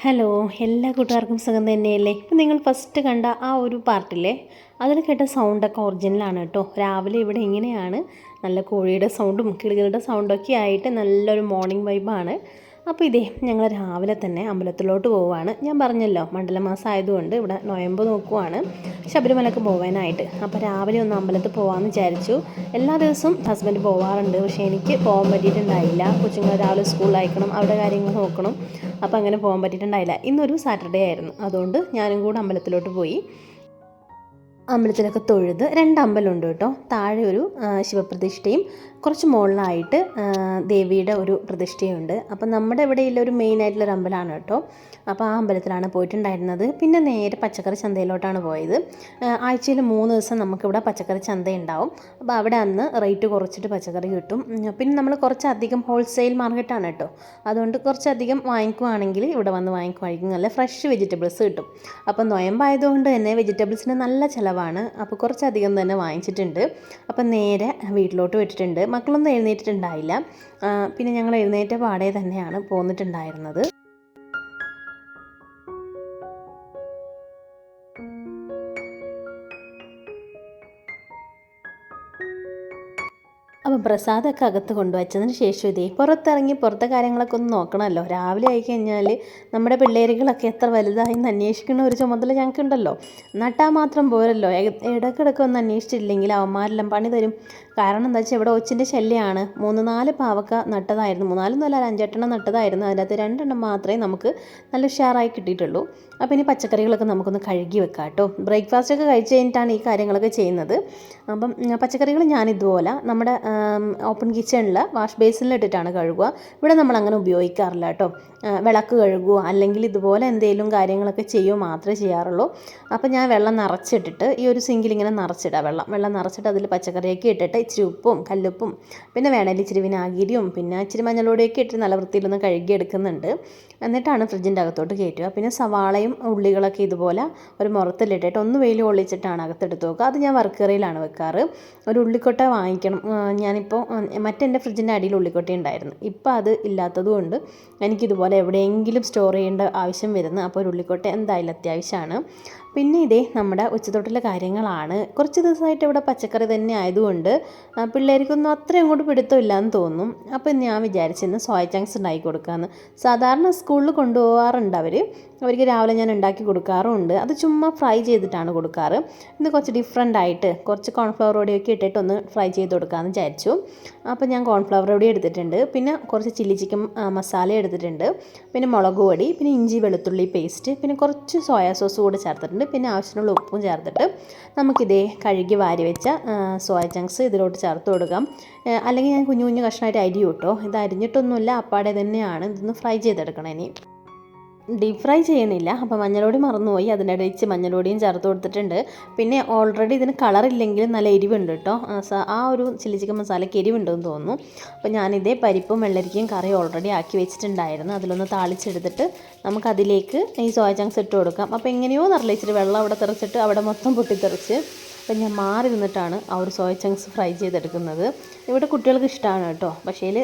Hello, എല്ലാ കൂട്ടുകാർക്കും സുഖം തന്നെയല്ലേ? ഇപ്പം നിങ്ങൾ ഫസ്റ്റ് കണ്ട ആ ഒരു പാർട്ടില്ലേ, അതിൽ കേട്ട സൗണ്ടൊക്കെ ഒറിജിനലാണ് കേട്ടോ. രാവിലെ ഇവിടെ ഇങ്ങനെയാണ്, നല്ല കോഴിയുടെ സൗണ്ടും കിളികളുടെ സൗണ്ടൊക്കെ ആയിട്ട് നല്ലൊരു മോർണിംഗ് വൈബാണ്. അപ്പോൾ ഇതേ ഞങ്ങൾ രാവിലെ തന്നെ അമ്പലത്തിലോട്ട് പോവുകയാണ്. ഞാൻ പറഞ്ഞല്ലോ, മണ്ഡലമാസം ആയതുകൊണ്ട് ഇവിടെ നൊയമ്പ് നോക്കുവാണ് ശബരിമലക്ക് പോകാനായിട്ട്. അപ്പോൾ രാവിലെ ഒന്ന് അമ്പലത്തിൽ പോകാമെന്ന് വിചാരിച്ചു. എല്ലാ ദിവസവും ഹസ്ബൻഡ് പോവാറുണ്ട്, പക്ഷേ എനിക്ക് പോകാൻ പറ്റിയിട്ടുണ്ടായില്ല. കൊച്ചുങ്ങൾ രാവിലെ സ്കൂളിൽ അയക്കണം, അവിടെ കാര്യങ്ങൾ നോക്കണം. അപ്പോൾ അങ്ങനെ പോകാൻ പറ്റിയിട്ടുണ്ടായില്ല. ഇന്നൊരു സാറ്റർഡേ ആയിരുന്നു, അതുകൊണ്ട് ഞാനും കൂടെ അമ്പലത്തിലോട്ട് പോയി. അമ്പലത്തിലൊക്കെ തൊഴുത്, രണ്ട് അമ്പലമുണ്ട് കേട്ടോ. താഴെ ഒരു ശിവപ്രതിഷ്ഠയും കുറച്ച് മുകളിലായിട്ട് ദേവിയുടെ ഒരു പ്രതിഷ്ഠയുണ്ട്. അപ്പം നമ്മുടെ ഇവിടെയുള്ള ഒരു മെയിനായിട്ടുള്ളൊരു അമ്പലമാണ് കേട്ടോ. അപ്പോൾ ആ അമ്പലത്തിലാണ് പോയിട്ടുണ്ടായിരുന്നത്. പിന്നെ നേരെ പച്ചക്കറി ചന്തയിലോട്ടാണ് പോയത്. ആഴ്ചയിൽ 3 ദിവസം നമുക്കിവിടെ പച്ചക്കറി ചന്ത ഉണ്ടാവും. അപ്പോൾ അവിടെ അന്ന് റേറ്റ് കുറച്ചിട്ട് പച്ചക്കറി കിട്ടും. പിന്നെ നമ്മൾ കുറച്ചധികം ഹോൾസെയിൽ മാർക്കറ്റാണ് കേട്ടോ, അതുകൊണ്ട് കുറച്ചധികം വാങ്ങിക്കുവാണെങ്കിൽ ഇവിടെ വന്ന് വാങ്ങിക്കുവാണെങ്കിൽ നല്ല ഫ്രഷ് വെജിറ്റബിൾസ് കിട്ടും. അപ്പോൾ നൊയമ്പായതുകൊണ്ട് തന്നെ വെജിറ്റബിൾസിന് നല്ല ചിലവാണ്. അപ്പോൾ കുറച്ചധികം തന്നെ വാങ്ങിച്ചിട്ടുണ്ട്. അപ്പം നേരെ വീട്ടിലോട്ട് വിട്ടിട്ടുണ്ട്. മക്കളൊന്നും എഴുന്നേറ്റിട്ടുണ്ടായില്ല. പിന്നെ ഞങ്ങൾ എഴുന്നേറ്റ പാടെ തന്നെയാണ് പോന്നിട്ടുണ്ടായിരുന്നത്. അപ്പോൾ പ്രസാദമൊക്കെ അകത്ത് കൊണ്ടുവച്ചതിന് ശേഷം ഇതേ പുറത്തിറങ്ങി പുറത്തെ കാര്യങ്ങളൊക്കെ ഒന്ന് നോക്കണമല്ലോ. രാവിലെ ആയിക്കഴിഞ്ഞാൽ നമ്മുടെ പിള്ളേരുകളൊക്കെ എത്ര വലുതായെന്ന് അന്വേഷിക്കുന്ന ഒരു ചുമതല ഞങ്ങൾക്കുണ്ടല്ലോ. നട്ടാൽ മാത്രം പോരല്ലോ, ഇടയ്ക്കിടയ്ക്ക് ഒന്ന് അന്വേഷിച്ചില്ലെങ്കിൽ അവന്മാരെല്ലാം പണി തരും. കാരണം എന്താ വെച്ചാൽ ഇവിടെ ഒച്ചിൻ്റെ ശല്യമാണ്. 3-4 പാവക്ക നട്ടതായിരുന്നു, 3-4 5-8 നട്ടതായിരുന്നു. അതിൻ്റെ അകത്ത് 2 മാത്രമേ നമുക്ക് നല്ല ഉഷാറായി കിട്ടിയിട്ടുള്ളൂ. അപ്പോൾ ഇനി പച്ചക്കറികളൊക്കെ നമുക്കൊന്ന് കഴുകി വെക്കാം കേട്ടോ. ബ്രേക്ക്ഫാസ്റ്റൊക്കെ കഴിച്ച് കഴിഞ്ഞിട്ടാണ് ഈ കാര്യങ്ങളൊക്കെ ചെയ്യുന്നത്. അപ്പം പച്ചക്കറികൾ ഞാനിതുപോലെ നമ്മുടെ ഓപ്പൺ കിച്ചണിൽ വാഷ് ബേസിനിലിട്ടിട്ടാണ് കഴുകുക. ഇവിടെ നമ്മളങ്ങനെ ഉപയോഗിക്കാറില്ല കേട്ടോ. വിളക്ക് കഴുകുകയോ അല്ലെങ്കിൽ ഇതുപോലെ എന്തെങ്കിലും കാര്യങ്ങളൊക്കെ ചെയ്യുകയോ മാത്രമേ ചെയ്യാറുള്ളൂ. അപ്പോൾ ഞാൻ വെള്ളം നിറച്ചിട്ടിട്ട് ഈ ഒരു സിങ്കിലിങ്ങനെ നിറച്ചിടാം. വെള്ളം നിറച്ചിട്ട് അതിൽ പച്ചക്കറിയൊക്കെ ഇട്ടിട്ട് ഇച്ചിരി ഉപ്പും കല്ലുപ്പും പിന്നെ വേണമെങ്കിൽ ഇച്ചിരി വിനാഗിരിയും പിന്നെ ഇച്ചിരി മഞ്ഞൾപ്പൊടിയൊക്കെ ഇട്ട് നല്ല വൃത്തിയിലൊന്ന് കഴുകിയെടുക്കുന്നുണ്ട്. എന്നിട്ടാണ് ഫ്രിഡ്ജിൻ്റെ അകത്തോട്ട് കയറ്റുക. പിന്നെ സവാളയും ഉള്ളികളൊക്കെ ഇതുപോലെ ഒരു മുറത്തിലിട്ടിട്ട് ഒന്ന് വെയിൽ കൊള്ളിച്ചിട്ടാണ് അകത്തെടുത്ത് വെക്കുക. അത് ഞാൻ വർക്കറിയിലാണ് വെക്കാറ്. ഒരു ഉള്ളിക്കൊട്ട വാങ്ങിക്കണം. ഞാനിപ്പോൾ മറ്റെൻ്റെ ഫ്രിഡ്ജിൻ്റെ അടിയിൽ ഉള്ളിക്കൊട്ട ഉണ്ടായിരുന്നു. ഇപ്പോൾ അത് ഇല്ലാത്തതുകൊണ്ട് എനിക്കിതുപോലെ എവിടെയെങ്കിലും സ്റ്റോർ ചെയ്യേണ്ട ആവശ്യം വരുന്നു. അപ്പോൾ ഒരു ഉള്ളിക്കൊട്ട എന്തായാലും അത്യാവശ്യമാണ്. പിന്നെ ഇതേ നമ്മുടെ ഉച്ചതൊട്ടിലെ കാര്യങ്ങളാണ്. കുറച്ച് ദിവസമായിട്ട് ഇവിടെ പച്ചക്കറി തന്നെ ആയതുകൊണ്ട് പിള്ളേർക്കൊന്നും അത്ര അങ്ങോട്ട് പിടുത്തമില്ലാന്ന് തോന്നും. അപ്പം ഞാൻ വിചാരിച്ചിരുന്നു സോയ ചങ്ക്സ് ഉണ്ടാക്കി കൊടുക്കാമെന്ന്. സാധാരണ സ്കൂളിൽ കൊണ്ടുപോകാറുണ്ട് അവർക്ക് രാവിലെ ഞാൻ ഉണ്ടാക്കി കൊടുക്കാറുമുണ്ട്. അത് ചുമ്മാ ഫ്രൈ ചെയ്തിട്ടാണ് കൊടുക്കാറ്. ഇന്ന് കുറച്ച് ഡിഫറെൻ്റ് ആയിട്ട് കുറച്ച് കോൺഫ്ലവർ പൊടിയൊക്കെ ഇട്ടിട്ടൊന്ന് ഫ്രൈ ചെയ്ത് കൊടുക്കാമെന്ന് വിചാരിച്ചു. അപ്പോൾ ഞാൻ കോൺഫ്ലവർ പൊടി എടുത്തിട്ടുണ്ട്, പിന്നെ കുറച്ച് ചില്ലി ചിക്കൻ മസാല എടുത്തിട്ടുണ്ട്, പിന്നെ മുളക് പൊടി, പിന്നെ ഇഞ്ചി വെളുത്തുള്ളി പേസ്റ്റ്, പിന്നെ കുറച്ച് സോയാ സോസ് കൂടെ ചേർത്തിട്ടുണ്ട്, പിന്നെ ആവശ്യത്തിനുള്ള ഉപ്പും ചേർത്തിട്ട് നമുക്കിതേ കഴുകി വാരി വെച്ച സോയ ചങ്ക്സ് ഇതിലോട്ട് ചേർത്ത് കൊടുക്കാം. അല്ലെങ്കിൽ ഞാൻ കുഞ്ഞു കുഞ്ഞു കഷ്ണമായിട്ട് അരിയും കേട്ടോ. ഇത് അരിഞ്ഞിട്ടൊന്നുമില്ല, അപ്പാടെ തന്നെയാണ്. ഇതൊന്ന് ഫ്രൈ ചെയ്തെടുക്കണം. ഇനി ഡീപ്പ് ഫ്രൈ ചെയ്യണില്ല. അപ്പോൾ മഞ്ഞൾപ്പൊടി മറന്നുപോയി, അതിൻ്റെ ഇടയിൽ മഞ്ഞൾപ്പൊടിയും ചേർത്ത് കൊടുത്തിട്ടുണ്ട്. പിന്നെ ഓൾറെഡി ഇതിന് കളറില്ലെങ്കിലും നല്ല എരിവുണ്ട് കേട്ടോ. ആ ഒരു ചില്ലി ചിക്കൻ മസാലയ്ക്ക് എരിവുണ്ടെന്ന് തോന്നുന്നു. അപ്പോൾ ഞാനിതേ പരിപ്പും വെള്ളരിക്കയും കറി ഓൾറെഡി ആക്കി വെച്ചിട്ടുണ്ടായിരുന്നു. അതിലൊന്ന് താളിച്ചെടുത്തിട്ട് നമുക്കതിലേക്ക് ഈ സോയ ചങ്ക്സ് ഇട്ട് കൊടുക്കാം. അപ്പോൾ എങ്ങനെയോ നല്ല ഇച്ചിരി വെള്ളം അവിടെ തെറിച്ചിട്ട് അവിടെ മൊത്തം പൊട്ടിത്തെറിച്ച്. അപ്പം ഞാൻ മാറി നിന്നിട്ടാണ് ആ ഒരു സോയ ചങ്ക്സ് ഫ്രൈ ചെയ്തെടുക്കുന്നത്. ഇവിടെ കുട്ടികൾക്ക് ഇഷ്ടമാണ് കേട്ടോ. പക്ഷേ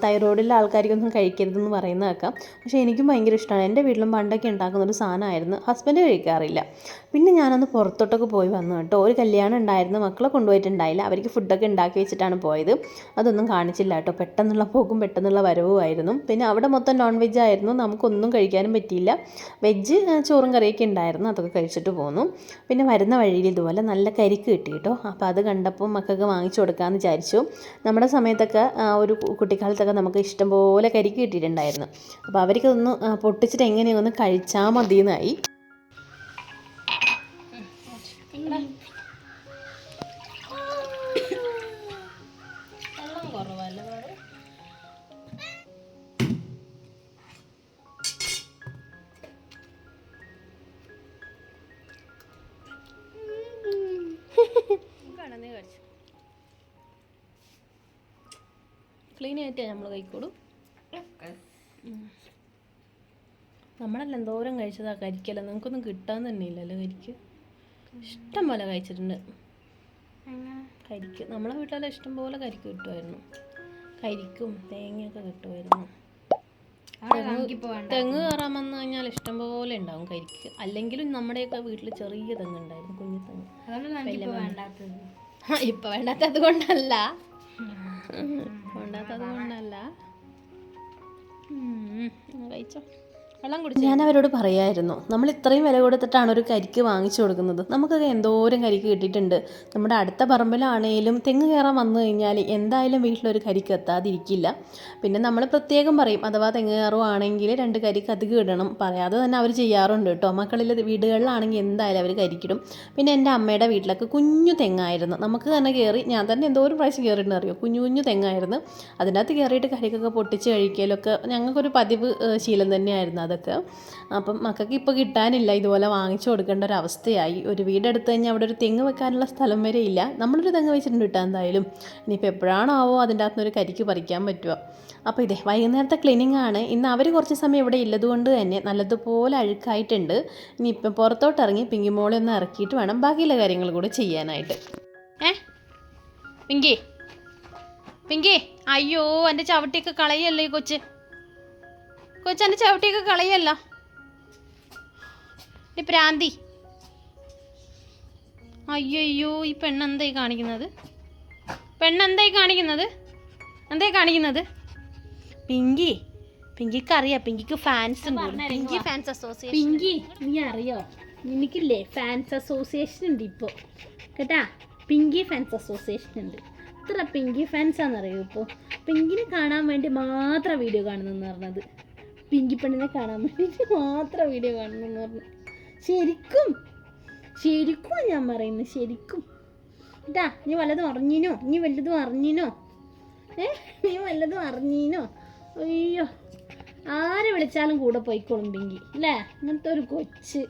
തൈറോയിഡുള്ള ആൾക്കാർക്കൊന്നും കഴിക്കരുതെന്ന് പറയുന്നത് കേൾക്കാം. പക്ഷേ എനിക്കും ഭയങ്കര ഇഷ്ടമാണ്. എൻ്റെ വീട്ടിലും പണ്ടൊക്കെ ഉണ്ടാക്കുന്നൊരു സാധനമായിരുന്നു. ഹസ്ബൻഡ് കഴിക്കാറില്ല. പിന്നെ ഞാനൊന്ന് പുറത്തോട്ടൊക്കെ പോയി വന്നു കേട്ടോ. ഒരു കല്യാണം ഉണ്ടായിരുന്നു, മക്കളെ കൊണ്ടുപോയിട്ടുണ്ടായില്ല. അവർക്ക് ഫുഡൊക്കെ ഉണ്ടാക്കി വെച്ചിട്ടാണ് പോയത്. അതൊന്നും കാണിച്ചില്ല കേട്ടോ. പെട്ടെന്നുള്ള പോക്കും പെട്ടെന്നുള്ള വരവുമായിരുന്നു. പിന്നെ അവിടെ മൊത്തം നോൺ വെജ് ആയിരുന്നു, നമുക്കൊന്നും കഴിക്കാനും പറ്റിയില്ല. വെജ് ചോറും കറിയൊക്കെ ഉണ്ടായിരുന്നു, അതൊക്കെ കഴിച്ചിട്ട് പോന്നു. പിന്നെ വരുന്ന വഴിയിൽ ഇതുപോലെ നല്ല കരിക്ക് കിട്ടി കേട്ടോ. അപ്പോൾ അത് കണ്ടപ്പോൾ മക്കൾക്ക് വാങ്ങിച്ചു കൊടുക്കാമെന്ന് വിചാരിച്ചു. നമ്മുടെ സമയത്തൊക്കെ ഒരു കുട്ടിക്കാലത്തൊക്കെ നമുക്ക് ഇഷ്ടംപോലെ കരിക്ക് കിട്ടിയിട്ടുണ്ടായിരുന്നു. അപ്പോൾ അവർക്കൊന്ന് പൊട്ടിച്ചിട്ട് എങ്ങനെയൊന്ന് കഴിച്ചാൽ മതിയെന്നായി. ക്ലീൻ ആയിട്ടേ നമ്മൾ കഴിക്കോളൂ. നമ്മളെല്ലാം എന്തോരം കഴിച്ചതാ കരിക്കല്ല. നിങ്ങൾക്കൊന്നും കിട്ടാൻ തന്നെ ഇല്ലല്ലോ കരിക്ക്. ഇഷ്ടം പോലെ കഴിച്ചിട്ടുണ്ട് കരിക്ക്. നമ്മളെ വീട്ടിലെല്ലാം ഇഷ്ടം പോലെ കരിക്ക് കിട്ടുമായിരുന്നു. കരിക്കും തേങ്ങയൊക്കെ കിട്ടുമായിരുന്നു. തെങ്ങ് കയറാൻ വന്നു കഴിഞ്ഞാൽ ഇഷ്ടംപോലെ ഉണ്ടാവും കരിക്ക്. അല്ലെങ്കിലും നമ്മുടെയൊക്കെ വീട്ടിൽ ചെറിയ തെങ്ങ് ഉണ്ടായിരുന്നു, കുഞ്ഞു തെങ്ങ്. ഇപ്പൊ വേണ്ടാത്തത് കൊണ്ടല്ല കഴിച്ചോ. ഞാൻ അവരോട് പറയായിരുന്നു, നമ്മൾ ഇത്രയും വില കൊടുത്തിട്ടാണ് ഒരു കരിക്ക് വാങ്ങിച്ചു കൊടുക്കുന്നത്, നമുക്കൊക്കെ എന്തോരം കരിക്ക് കിട്ടിയിട്ടുണ്ട്. നമ്മുടെ അടുത്ത പറമ്പിലാണേലും തെങ്ങ് കയറാൻ വന്നു കഴിഞ്ഞാൽ എന്തായാലും വീട്ടിലൊരു കരിക്ക് എത്താതിരിക്കില്ല. പിന്നെ നമ്മൾ പ്രത്യേകം പറയും, അഥവാ തെങ്ങ് കയറുവാണെങ്കിൽ 2 കരിക്ക് അധികം ഇടണം. പറയാതെ തന്നെ അവർ ചെയ്യാറുണ്ട് കേട്ടോ. മക്കളിൽ വീടുകളിലാണെങ്കിൽ എന്തായാലും അവർ കരിക്കിടും. പിന്നെ എൻ്റെ അമ്മയുടെ വീട്ടിലൊക്കെ കുഞ്ഞു തെങ്ങായിരുന്നു, നമുക്ക് തന്നെ കയറി, ഞാൻ തന്നെ എന്തോരം പ്രാവശ്യം കയറിയിട്ടെന്ന് അറിയോ. കുഞ്ഞു കുഞ്ഞു തെങ്ങായിരുന്നു. അതിനകത്ത് കയറിയിട്ട് കരിക്കൊക്കെ പൊട്ടിച്ച് കഴിക്കലൊക്കെ ഞങ്ങൾക്കൊരു പതിവ് ശീലം തന്നെയായിരുന്നു അതൊക്കെ. അപ്പം മക്കൾക്ക് ഇപ്പോൾ കിട്ടാനില്ല, ഇതുപോലെ വാങ്ങിച്ചു കൊടുക്കേണ്ട ഒരു അവസ്ഥയായി. ഒരു വീടെടുത്ത് കഴിഞ്ഞാൽ അവിടെ ഒരു തെങ്ങ് വെക്കാനുള്ള സ്ഥലം വരെ ഇല്ല. നമ്മളൊരു തെങ്ങ് വെച്ചിട്ടുണ്ട് കിട്ടാൻ എന്തായാലും. ഇനിയിപ്പോൾ എപ്പോഴാണാവോ അതിൻ്റെ അകത്തുനിന്നൊരു കരിക്ക് പറിക്കാൻ പറ്റുക. അപ്പോൾ ഇതേ വൈകുന്നേരത്തെ ക്ലീനിങ് ആണ്. ഇന്ന് അവർ കുറച്ച് സമയം ഇവിടെ ഇല്ലതുകൊണ്ട് തന്നെ നല്ലതുപോലെ അഴുക്കായിട്ടുണ്ട്. ഇനിയിപ്പം പുറത്തോട്ട് ഇറങ്ങി പിങ്കിമോളെ ഒന്ന് ഇറക്കിയിട്ട് വേണം ബാക്കിയുള്ള കാര്യങ്ങൾ കൂടെ ചെയ്യാനായിട്ട്. പിങ്കി പിങ്കി, അയ്യോ എൻ്റെ ചവിട്ടിയൊക്കെ കളയല്ലേ കൊച്ചെൻ്റെ ചവിട്ടിയൊക്കെ കളയല്ലോ ഈ പ്രാന്തി. അയ്യോ ഈ പെണ്ണെന്തായി കാണിക്കുന്നത്? എന്തായി കാണിക്കുന്നത്? പിങ്കിക്ക് അറിയാം, പിങ്കിക്ക് ഫാൻസ് ഉണ്ട്. Pinky fans association. പിങ്കി നീ അറിയോ, നിനക്കില്ലേ ഫാൻസ് അസോസിയേഷൻ ഉണ്ട് ഇപ്പോൾ കേട്ടാ. പിങ്കി ഫാൻസ് അസോസിയേഷൻ ഉണ്ട്. എത്ര പിങ്കി ഫാൻസാണെന്നറിയോ ഇപ്പോൾ. പിങ്കിനെ കാണാൻ വേണ്ടി മാത്രം വീഡിയോ കാണുന്നെന്ന് പറഞ്ഞത്. പിങ്കി പെണ്ണിനെ കാണാൻ വേണ്ടിയിട്ട് മാത്രം വീഡിയോ കാണുന്നെന്ന് പറഞ്ഞു. ശരിക്കും ഞാൻ പറയുന്നത്, ശരിക്കും കേട്ടാ. നീ വല്ലതും അറിഞ്ഞീനോ? നീ വല്ലതും അറിഞ്ഞീനോ? അയ്യോ, ആരെ വിളിച്ചാലും കൂടെ പോയിക്കോളും പിങ്കി അല്ലേ. അങ്ങനത്തെ ഒരു കൊച്ച്.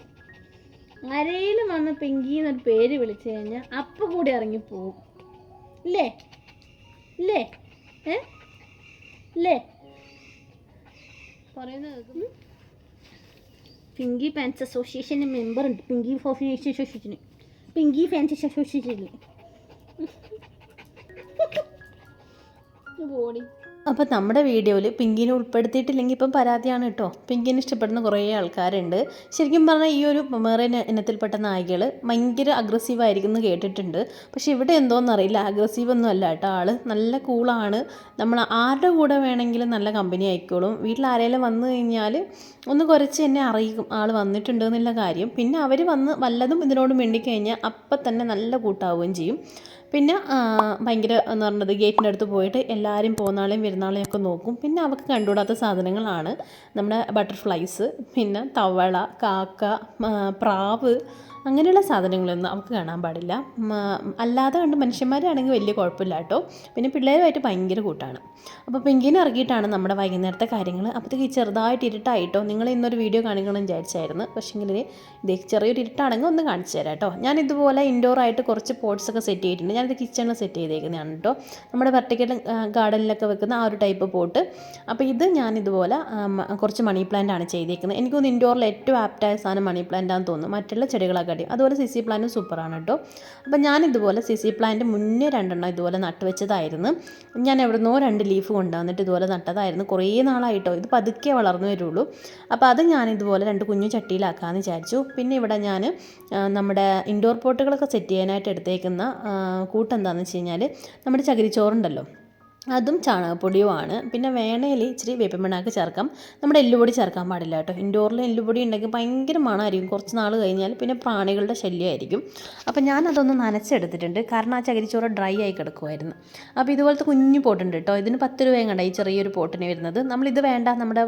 ആരെങ്കിലും വന്ന് പിങ്കി എന്നൊരു പേര് വിളിച്ചു കഴിഞ്ഞാൽ അപ്പം കൂടി ഇറങ്ങിപ്പോവും. ഇല്ലേ പറയുന്നത്. പിങ്കി ഫാൻസ് അസോസിയേഷന് മെമ്പർ ഉണ്ട്. പിങ്കി ഫാൻസ് അസോസിയേഷനിൽ ബോഡി. അപ്പോൾ നമ്മുടെ വീഡിയോയിൽ പിങ്കിനെ ഉൾപ്പെടുത്തിയിട്ടില്ലെങ്കിൽ ഇപ്പം പരാതിയാണ് കേട്ടോ. പിങ്കിനെ ഇഷ്ടപ്പെടുന്ന കുറേ ആൾക്കാരുണ്ട്. ശരിക്കും പറഞ്ഞാൽ ഈ ഒരു മെറൈൻ ഇനത്തിൽപ്പെട്ട നായികൾ ഭയങ്കര അഗ്രസീവായിരിക്കും എന്ന് കേട്ടിട്ടുണ്ട്. പക്ഷേ ഇവിടെ എന്തോന്നറിയില്ല, അഗ്രസീവ് ഒന്നും അല്ല കേട്ടോ. ആൾ നല്ല കൂളാണ്. നമ്മൾ ആരുടെ കൂടെ വേണമെങ്കിലും നല്ല കമ്പനി ആയിക്കോളും. വീട്ടിൽ ആരെങ്കിലും വന്നു കഴിഞ്ഞാൽ ഒന്ന് കുറച്ച് എന്നെ അറിയിക്കും ആൾ വന്നിട്ടുണ്ട് എന്നുള്ള കാര്യം. പിന്നെ അവർ വന്ന് വല്ലതും ഇതിനോട് മിണ്ടിക്കഴിഞ്ഞാൽ അപ്പം തന്നെ നല്ല കൂട്ടാവുകയും ചെയ്യും. പിന്നെ ഭയങ്കര എന്ന് പറഞ്ഞത് ഗേറ്റിൻ്റെ അടുത്ത് പോയിട്ട് എല്ലാവരും പോകുന്നാളെയും വരുന്നാളെയും ഒക്കെ നോക്കും. പിന്നെ അവർക്ക് കണ്ടുകൂടാത്ത സാധനങ്ങളാണ് നമ്മുടെ ബട്ടർഫ്ലൈസ്, പിന്നെ തവള, കാക്ക, പ്രാവ്, അങ്ങനെയുള്ള സാധനങ്ങളൊന്നും അവർക്ക് കാണാൻ പാടില്ല. അല്ലാതെ കണ്ട് മനുഷ്യന്മാരാണെങ്കിൽ വലിയ കുഴപ്പമില്ല കേട്ടോ. പിന്നെ പിള്ളേരുമായിട്ട് ഭയങ്കര കൂട്ടാണ്. അപ്പോൾ പിങ്കിനെ ഇറക്കിയിട്ടാണ് നമ്മുടെ വൈകുന്നേരത്തെ കാര്യങ്ങൾ. അപ്പോഴത്തേക്ക് ചെറുതായിട്ട് ഇരുട്ടായിട്ടോ. നിങ്ങൾ ഇന്നൊരു വീഡിയോ കാണിക്കണമെന്ന് വിചാരിച്ചായിരുന്നു. പക്ഷേങ്കിൽ ഇതേ ചെറിയൊരു ഇരുട്ടാണെങ്കിൽ ഒന്ന് കാണിച്ചു തരാം കേട്ടോ. ഞാൻ ഇതുപോലെ ഇൻഡോറായിട്ട് കുറച്ച് പോട്ട്സൊക്കെ സെറ്റ് ചെയ്തിട്ടുണ്ട്. ഞാനിത് കിച്ചണിൽ സെറ്റ് ചെയ്തേക്കുന്നതാണ് കേട്ടോ. നമ്മുടെ വെർട്ടിക്കൽ ഗാർഡനിലൊക്കെ വെക്കുന്ന ആ ഒരു ടൈപ്പ് പോട്ട്. അപ്പോൾ ഇത് ഞാനിതുപോലെ കുറച്ച് മണി പ്ലാന്റ് ആണ് ചെയ്തേക്കുന്നത്. എനിക്കൊന്ന് ഇൻഡോറിൽ ഏറ്റവും ആപ്റ്റായ സാധനം മണി പ്ലാന്റ് ആണെന്ന് തോന്നുന്നു, മറ്റുള്ള ചെടികളൊക്കെ. അതുപോലെ സിസി പ്ലാന്റും സൂപ്പറാണ് കേട്ടോ. അപ്പം ഞാനിതുപോലെ സിസി പ്ലാന്റ് മുന്നേ 2 എണ്ണം ഇതുപോലെ നട്ട് വെച്ചതായിരുന്നു. ഞാൻ എവിടുന്നോ 2 ലീഫ് കൊണ്ടുവന്നിട്ട് ഇതുപോലെ നട്ടതായിരുന്നു. കുറേ നാളായിട്ടോ. ഇത് പതുക്കെ വളർന്നു വരുള്ളൂ. അപ്പോൾ അത് ഞാനിതുപോലെ 2 കുഞ്ഞു ചട്ടിയിലാക്കാമെന്ന് വിചാരിച്ചു. പിന്നെ ഇവിടെ ഞാൻ നമ്മുടെ ഇൻഡോർ പോട്ടുകളൊക്കെ സെറ്റ് ചെയ്യാനായിട്ട് എടുത്തേക്കുന്ന കൂട്ടെന്താണെന്ന് വെച്ച് കഴിഞ്ഞാൽ നമ്മുടെ ചകിരിച്ചോറുണ്ടല്ലോ, അതും ചാണകപ്പൊടിയുമാണ്. പിന്നെ വേണേൽ ഇച്ചിരി വേപ്പിൻപിണ്ണാക്ക് ചേർക്കാം. നമ്മുടെ എല്ലുപൊടി ചേർക്കാൻ പാടില്ല കേട്ടോ. ഇൻഡോറിൽ എല്ലുപൊടി ഉണ്ടെങ്കിൽ ഭയങ്കര മണമായിരിക്കും. കുറച്ച് നാൾ കഴിഞ്ഞാൽ പിന്നെ പ്രാണികളുടെ ശല്യമായിരിക്കും. അപ്പോൾ ഞാനതൊന്ന് നനച്ചെടുത്തിട്ടുണ്ട്, കാരണം ആ ചകിരിച്ചോറ് ഡ്രൈ ആയി കിടക്കുമായിരുന്നു. അപ്പോൾ ഇതുപോലത്തെ കുഞ്ഞു പോട്ടുണ്ട് കേട്ടോ. ഇതിന് 10 രൂപയും കണ്ട ഈ ചെറിയൊരു പോട്ടിന് വരുന്നത്. നമ്മളിത് വേണ്ട, നമ്മുടെ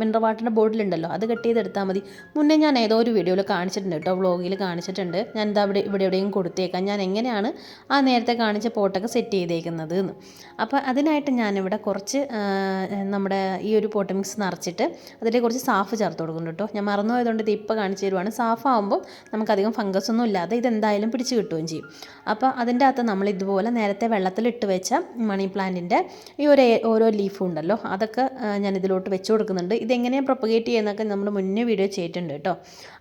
മിനറൽ വാട്ടറിൻ്റെ ബോട്ടിലുണ്ടല്ലോ അത് കട്ട് ചെയ്തെടുത്താൽ മതി. മുന്നേ ഞാൻ ഏതോ ഒരു വീഡിയോയിൽ കാണിച്ചിട്ടുണ്ട് കേട്ടോ, വ്ളോഗിൽ കാണിച്ചിട്ടുണ്ട്. ഞാൻ എന്താ ഇവിടെ എവിടെയും കൊടുത്തേക്കാം ഞാൻ എങ്ങനെയാണ് ആ നേരത്തെ കാണിച്ച പോട്ടൊക്കെ സെറ്റ് ചെയ്തേക്കുന്നത് എന്ന്. അപ്പോൾ അതിനായിട്ട് ഞാനിവിടെ കുറച്ച് നമ്മുടെ ഈ ഒരു പോട്ട് മിക്സ് നിറച്ചിട്ട് അതിലേക്ക് കുറച്ച് സാഫ് ചേർത്ത് കൊടുക്കുന്നുണ്ട് കേട്ടോ. ഞാൻ മറന്നുപോയതുകൊണ്ട് ഇത് ഇപ്പോൾ കാണിച്ചു തരുവാണ്. സാഫാകുമ്പോൾ നമുക്കധികം ഫംഗസ് ഒന്നും ഇല്ലാതെ ഇതെന്തായാലും പിടിച്ച് കിട്ടുകയും ചെയ്യും. അപ്പോൾ അതിൻ്റെ അകത്ത് നമ്മൾ ഇതുപോലെ നേരത്തെ വെള്ളത്തിലിട്ട് വെച്ച മണി പ്ലാന്റിൻ്റെ ഈ ഓരോ ലീഫും ഉണ്ടല്ലോ, അതൊക്കെ ഞാൻ ഇതിലോട്ട് വെച്ച് കൊടുക്കുന്നുണ്ട്. ഇതെങ്ങനെയാണ് പ്രൊപ്പഗേറ്റ് ചെയ്യുന്നതൊക്കെ നമ്മൾ മുന്നേ വീഡിയോ ചെയ്തിട്ടുണ്ട് കേട്ടോ.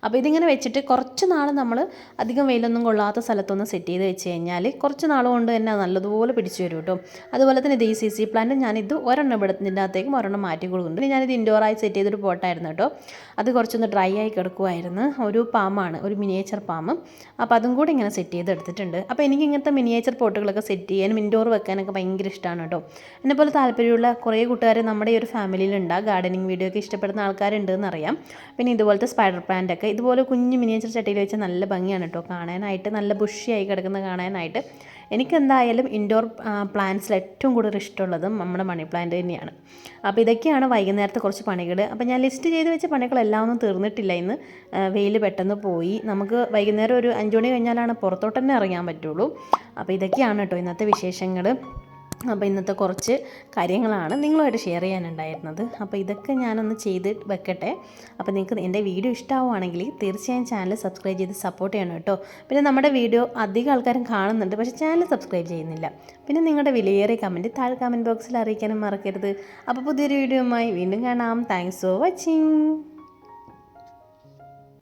അപ്പോൾ ഇതിങ്ങനെ വെച്ചിട്ട് കുറച്ച് നാൾ നമ്മൾ അധികം വെയിലൊന്നും കൊള്ളാത്ത സ്ഥലത്തൊന്ന് സെറ്റ് ചെയ്ത് വെച്ച് കഴിഞ്ഞാൽ കുറച്ച് നാൾ കൊണ്ട് തന്നെ നല്ലതുപോലെ പിടിച്ച് വരും കേട്ടോ. അതുപോലെ തന്നെ ഈ CC പ്ലാന്റ് ഞാനിത് ഒരെണ്ണം ഇവിടത്തിൻ്റെ അകത്തേക്കും ഒരെണ്ണം മാറ്റി കൊടുക്കുന്നുണ്ട്. ഞാനിത് ഇൻഡോറായി സെറ്റ് ചെയ്തൊരു പോട്ടായിരുന്നു കേട്ടോ. അത് കുറച്ചൊന്ന് ഡ്രൈ ആയി കിടക്കുമായിരുന്നു. ഒരു പാമാണ്, ഒരു മിനിയേച്ചർ പാമ്പ്. അപ്പോൾ അതും കൂടി ഇങ്ങനെ സെറ്റ് ചെയ്തെടുത്തിട്ടുണ്ട്. അപ്പോൾ എനിക്ക് ഇങ്ങനത്തെ മിനിയേച്ചർ പോട്ടുകളൊക്കെ സെറ്റ് ചെയ്യാനും ഇൻഡോർ വെക്കാനൊക്കെ ഭയങ്കര ഇഷ്ടമാണ് കേട്ടോ. എന്നെപ്പോലെ താല്പര്യമുള്ള കുറേ കൂട്ടുകാർ നമ്മുടെ ഈ ഒരു ഫാമിലിയിലുണ്ട്. ഗാർഡനിങ് വീഡിയോ ഒക്കെ ഇഷ്ടപ്പെടുന്ന ആൾക്കാരുണ്ടെന്ന് അറിയാം. പിന്നെ ഇതുപോലത്തെ സ്പൈഡർ പ്ലാന്റ് ഒക്കെ ഇതുപോലെ കുഞ്ഞു മിനിയേച്ചർ ചട്ടിയിൽ വെച്ചാൽ നല്ല ഭംഗിയാണ് കേട്ടോ കാണാനായിട്ട്. നല്ല ബുഷിയായി കിടക്കുന്ന കാണാനായിട്ട്. എനിക്കെന്തായാലും ഇൻഡോർ പ്ലാന്റ്സിൽ ഏറ്റവും കൂടുതൽ ഇഷ്ടമുള്ളതും നമ്മുടെ മണി പ്ലാന്റ് തന്നെയാണ്. അപ്പോൾ ഇതൊക്കെയാണ് വൈകുന്നേരത്തെ കുറച്ച് പണികൾ. അപ്പോൾ ഞാൻ ലിസ്റ്റ് ചെയ്ത് വെച്ച പണികളെല്ലാം ഒന്നും തീർന്നിട്ടില്ല. ഇന്ന് വെയിൽ പെട്ടെന്ന് പോയി. നമുക്ക് വൈകുന്നേരം ഒരു 5 മണി കഴിഞ്ഞാലാണ് പുറത്തോട്ട് തന്നെ ഇറങ്ങാൻ പറ്റുള്ളൂ. അപ്പോൾ ഇതൊക്കെയാണ് കേട്ടോ ഇന്നത്തെ വിശേഷങ്ങൾ. അപ്പോൾ ഇന്നത്തെ കുറച്ച് കാര്യങ്ങളാണ് നിങ്ങളുമായിട്ട് ഷെയർ ചെയ്യാനുണ്ടായിരുന്നത്. അപ്പോൾ ഇതൊക്കെ ഞാനൊന്ന് ചെയ്ത് വെക്കട്ടെ. അപ്പോൾ നിങ്ങൾക്ക് എൻ്റെ വീഡിയോ ഇഷ്ടമാവുകയാണെങ്കിൽ തീർച്ചയായും ചാനൽ സബ്സ്ക്രൈബ് ചെയ്ത് സപ്പോർട്ട് ചെയ്യണം കേട്ടോ. പിന്നെ നമ്മുടെ വീഡിയോ അധികം ആൾക്കാരും കാണുന്നുണ്ട്, പക്ഷേ ചാനൽ സബ്സ്ക്രൈബ് ചെയ്യുന്നില്ല. പിന്നെ നിങ്ങളുടെ വിലയേറിയ കമൻറ്റ് താഴെ കമൻറ്റ് ബോക്സിൽ അറിയിക്കാനും മറക്കരുത്. അപ്പോൾ പുതിയൊരു വീഡിയോയുമായി വീണ്ടും കാണാം. Thanks for watching.